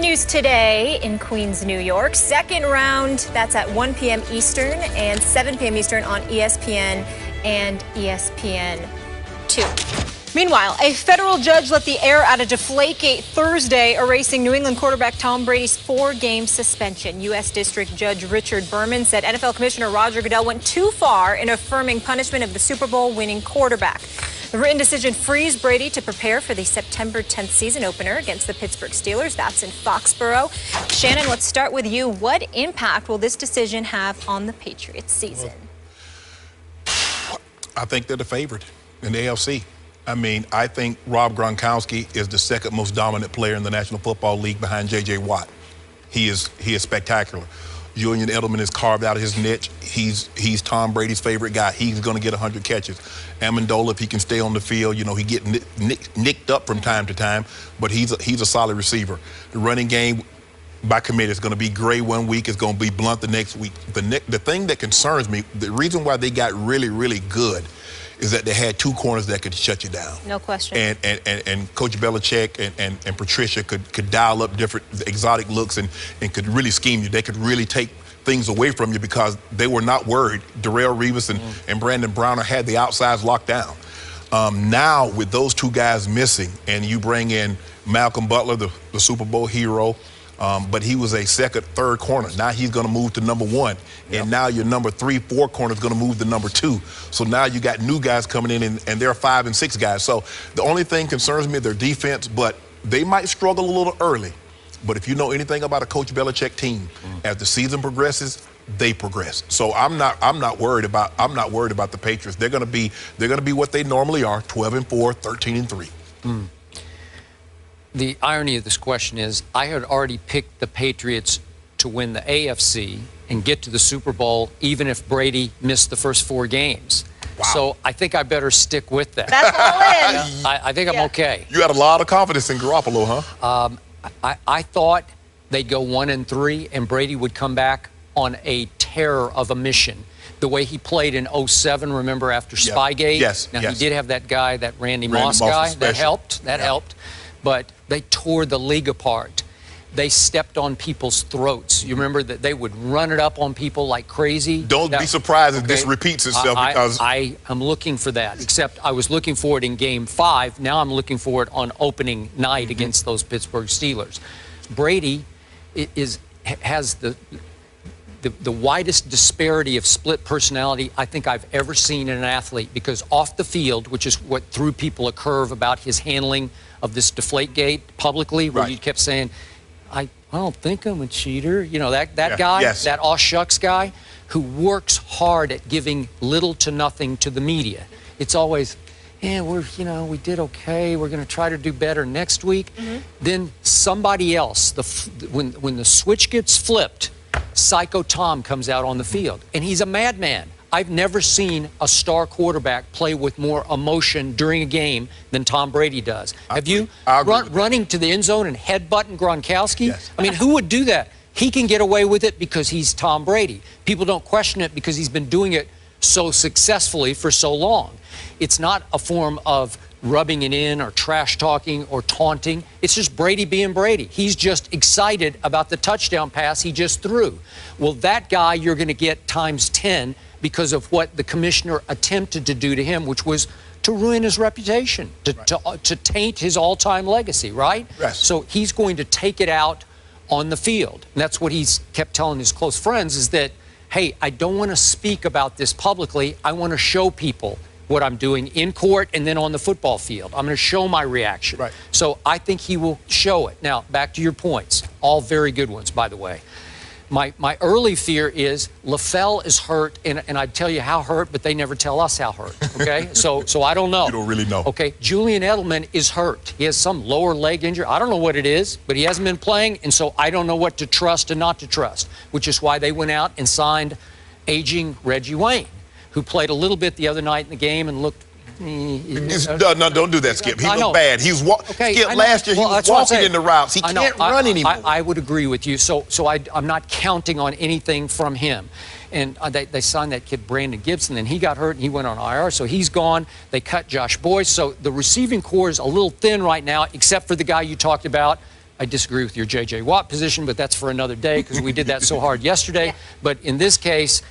Continues today in Queens, New York. Second round, that's at 1 p.m. Eastern and 7 p.m. Eastern on ESPN and ESPN2. Meanwhile, a federal judge let the air out of Deflategate Thursday, erasing New England quarterback Tom Brady's 4-game suspension. U.S. District Judge Richard Berman said NFL Commissioner Roger Goodell went too far in affirming punishment of the Super Bowl winning quarterback. The written decision frees Brady to prepare for the September 10th season opener against the Pittsburgh Steelers. That's in Foxborough. Shannon, let's start with you. What impact will this decision have on the Patriots season? I think they're the favorite in the AFC. I mean, I think Rob Gronkowski is the second most dominant player in the National Football League behind J.J. Watt. He is spectacular. Julian Edelman has carved out his niche. He's Tom Brady's favorite guy. He's going to get 100 catches. Amendola, if he can stay on the field, you know, he get nicked up from time to time, but he's a solid receiver. The running game by committee is going to be Gray one week, it's going to be Blunt the next week. The thing that concerns me, the reason why they got really, really good is that they had two corners that could shut you down. No question. And Coach Belichick and Patricia could dial up different exotic looks and could really scheme you. They could really take things away from you because they were not worried. Darrelle Revis and Brandon Browner had the outsides locked down. Now, with those two guys missing, and you bring in Malcolm Butler, the Super Bowl hero, but he was a second, third corner. Now he's going to move to number one. Yep. And now your number 3, 4 corner is going to move to number 2. So now you got new guys coming in, and they're 5 and 6 guys. So the only thing concerns me is their defense, but they might struggle a little early. But if you know anything about a Coach Belichick team, as the season progresses, they progress. So I'm not worried about the Patriots. They're going to be what they normally are, 12-4, 13-3. The irony of this question is I had already picked the Patriots to win the AFC and get to the Super Bowl even if Brady missed the first 4 games. Wow. So I think I better stick with that. That's all in. I think I'm okay. You had a lot of confidence in Garoppolo, huh? I thought they'd go 1-3 and Brady would come back on a terror of a mission. The way he played in 2007, remember, after Spygate? Yes. Now, he did have that guy, that Randy Moss guy. That helped. That helped. But they tore the league apart. They stepped on people's throats. You remember that they would run it up on people like crazy? Don't be surprised if this repeats itself. Because I am looking for that, except I was looking for it in Game 5. Now I'm looking for it on opening night against those Pittsburgh Steelers. Brady has the widest disparity of split personality I think I've ever seen in an athlete, because off the field, which is what threw people a curve about his handling of this Deflategate publicly, where you kept saying, I don't think I'm a cheater. You know, that guy, that aw shucks guy, who works hard at giving little to nothing to the media. It's always, yeah, we did okay. We're going to try to do better next week. Then somebody else, when the switch gets flipped, Psycho Tom comes out on the field, and he's a madman. I've never seen a star quarterback play with more emotion during a game than Tom Brady does. Have you? Running to the end zone and headbutting Gronkowski? Yes. I mean, who would do that? He can get away with it because he's Tom Brady. People don't question it because he's been doing it so successfully for so long. It's not a form of rubbing it in or trash talking or taunting. It's just Brady being Brady. He's just excited about the touchdown pass he just threw. Well, that guy you're going to get times 10 because of what the commissioner attempted to do to him, which was to ruin his reputation, to taint his all-time legacy, right? Yes. So he's going to take it out on the field. And that's what he's kept telling his close friends, is that, hey, I don't want to speak about this publicly. I want to show people what I'm doing in court and then on the football field. I'm going to show my reaction. Right. So I think he will show it. Now, back to your points. All very good ones, by the way. My early fear is LaFell is hurt, and I'd tell you how hurt, but they never tell us how hurt, okay? so I don't know. You don't really know. Okay, Julian Edelman is hurt. He has some lower leg injury. I don't know what it is, but he hasn't been playing, and so I don't know what to trust and not to trust, which is why they went out and signed aging Reggie Wayne, who played a little bit the other night in the game and looked... No, don't do that, Skip. He looked bad. Skip, last year he was walking in the routes. He can't run anymore. I would agree with you. So I'm not counting on anything from him. And they signed that kid Brandon Gibson, and he got hurt and he went on IR, so he's gone. They cut Josh Boyce. So the receiving core is a little thin right now, except for the guy you talked about, I disagree with your J.J. Watt position, but that's for another day because we did that so hard yesterday. Yeah. But in this case,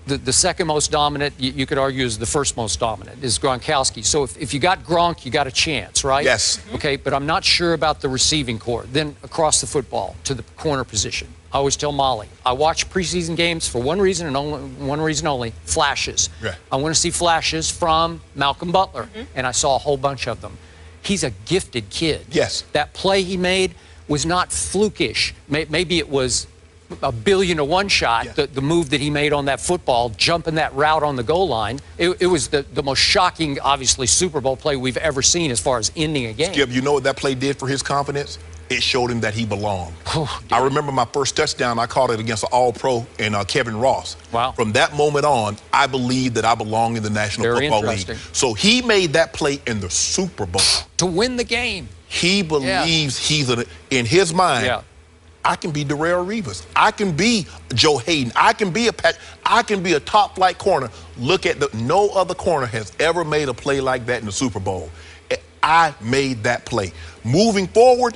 the second most dominant, you could argue, is the first most dominant, is Gronkowski. So if you got Gronk, you got a chance, right? Yes. Okay, but I'm not sure about the receiving core. Then across the football to the corner position. I always tell Molly, I watch preseason games for one reason and only one reason only, flashes. Yeah. I want to see flashes from Malcolm Butler, and I saw a whole bunch of them. He's a gifted kid. Yes. That play he made was not flukish. Maybe it was a 1,000,000,000 shot, Yeah. the move that he made on that football, jumping that route on the goal line. It was the most shocking, obviously, Super Bowl play we've ever seen as far as ending a game. Skip, you know what that play did for his confidence? It showed him that he belonged. Oh, I remember my first touchdown, I caught it against an All-Pro and Kevin Ross. Wow. From that moment on, I believed that I belonged in the National Very Football League. interesting. So he made that play in the Super Bowl. To win the game. He believes in his mind, Yeah. I can be Darrelle Revis. I can be Joe Hayden. I can be a top flight corner. Look at no other corner has ever made a play like that in the Super Bowl. I made that play. Moving forward,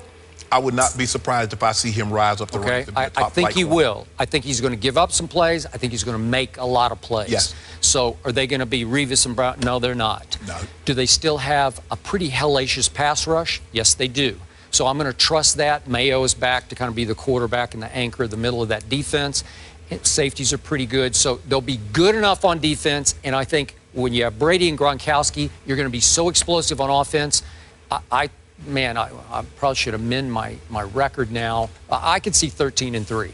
I would not be surprised if I see him rise up the ranks. I think he will. I think he's going to give up some plays. I think he's going to make a lot of plays. Yes. So are they going to be Revis and Brown? No, they're not. No. Do they still have a pretty hellacious pass rush? Yes, they do. So I'm going to trust that. Mayo is back to kind of be the quarterback and the anchor, the middle of that defense. Safeties are pretty good. So they'll be good enough on defense. And I think when you have Brady and Gronkowski, you're going to be so explosive on offense. I probably should amend my record now. I could see 13-3.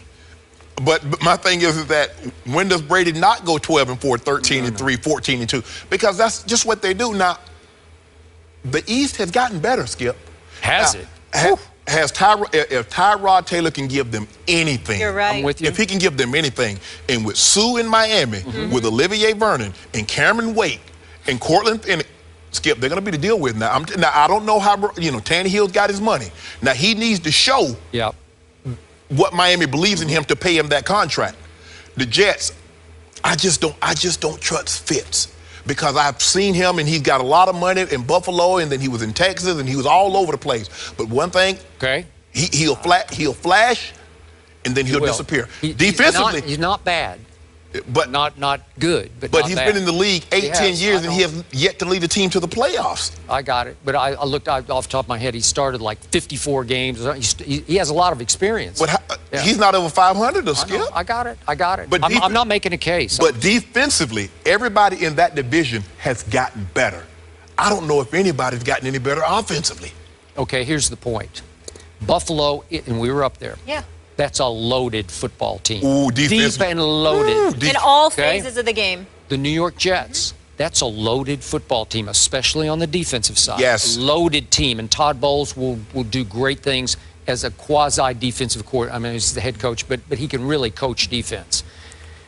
But my thing is that when does Brady not go 12-4, 13-3, 14-2? Because that's just what they do. Now, the East has gotten better, Skip. Has now, it? If Tyrod Taylor can give them anything, You're right. I'm with you. If he can give them anything, and with Sue in Miami, with Olivier Vernon and Cameron Wake and Cortland and Skip, they're going to be the deal with now. Now I don't know how Tannehill's got his money. Now he needs to show what Miami believes in him to pay him that contract. The Jets, I just don't trust Fitz. Because I've seen him and he's got a lot of money in Buffalo, and then he was in Texas and he was all over the place. But one thing, he'll flash and then he'll disappear. Defensively, he's not bad, but not good. But he's been in the league 10 years and he has yet to lead the team to the playoffs. I got it. But I looked off the top of my head. He started like 54 games. He has a lot of experience. But he's not over 500 to Skip. I got it. But I'm not making a case. But defensively, everybody in that division has gotten better. I don't know if anybody's gotten any better offensively. Okay, here's the point. Buffalo, and we were up there. Yeah. That's a loaded football team. Ooh, deep and loaded. In all phases of the game. The New York Jets, that's a loaded football team, especially on the defensive side. Yes. Loaded team, and Todd Bowles will do great things as a quasi-defensive coordinator. I mean, he's the head coach, but he can really coach defense.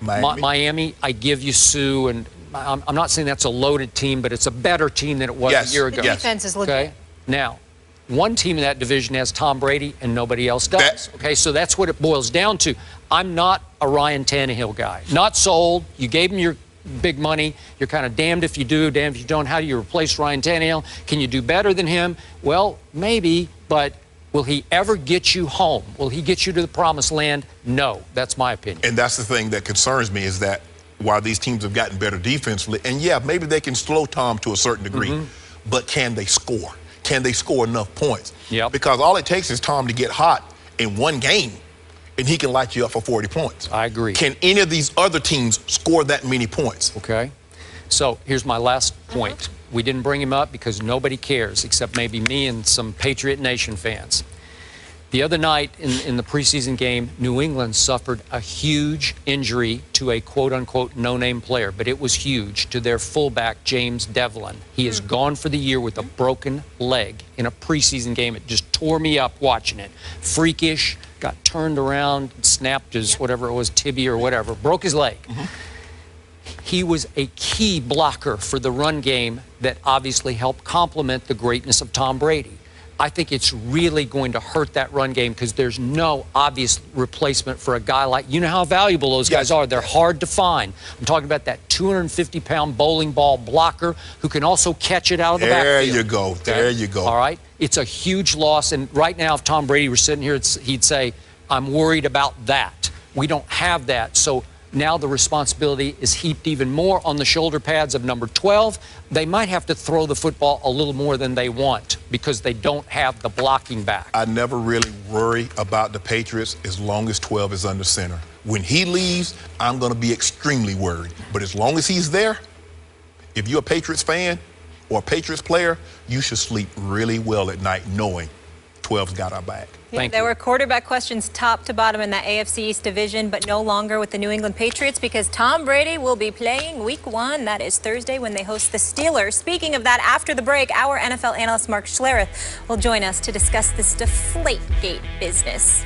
Miami, I give you Sue, and I'm not saying that's a loaded team, but it's a better team than it was a year ago. The defense is legit. Okay? Now, one team in that division has Tom Brady and nobody else does. Okay, so that's what it boils down to. I'm not a Ryan Tannehill guy. Not sold. You gave him your big money. You're kind of damned if you do, damned if you don't. How do you replace Ryan Tannehill? Can you do better than him? Well, maybe, but will he ever get you home? Will he get you to the promised land? No. That's my opinion. And that's the thing that concerns me is that while these teams have gotten better defensively, and yeah, maybe they can slow Tom to a certain degree, but can they score? Can they score enough points? Yep. Because all it takes is Tom to get hot in one game, and he can light you up for 40 points. I agree. Can any of these other teams score that many points? Okay. So here's my last point. We didn't bring him up because nobody cares except maybe me and some Patriot Nation fans. The other night in the preseason game, New England suffered a huge injury to a quote-unquote no-name player, but it was huge, to their fullback, James Devlin. He is gone for the year with a broken leg in a preseason game. It just tore me up watching it. Freakish, got turned around, snapped his whatever it was, tibia or whatever, broke his leg. He was a key blocker for the run game that obviously helped complement the greatness of Tom Brady. I think it's really going to hurt that run game because there's no obvious replacement for a guy like, you know how valuable those guys are. They're hard to find. I'm talking about that 250-pound bowling ball blocker who can also catch it out of the backfield. There you go. Okay? There you go. All right? It's a huge loss. And right now, if Tom Brady were sitting here, he'd say, I'm worried about that. We don't have that. So now the responsibility is heaped even more on the shoulder pads of number 12. They might have to throw the football a little more than they want because they don't have the blocking back. I never really worry about the Patriots as long as 12 is under center. When he leaves, I'm going to be extremely worried. But as long as he's there, if you're a Patriots fan or a Patriots player, you should sleep really well at night knowing 12's got our back. There were quarterback questions top to bottom in that AFC East division, but no longer with the New England Patriots because Tom Brady will be playing Week 1. That is Thursday when they host the Steelers. Speaking of that, after the break, our NFL analyst Mark Schlereth will join us to discuss this Deflategate business.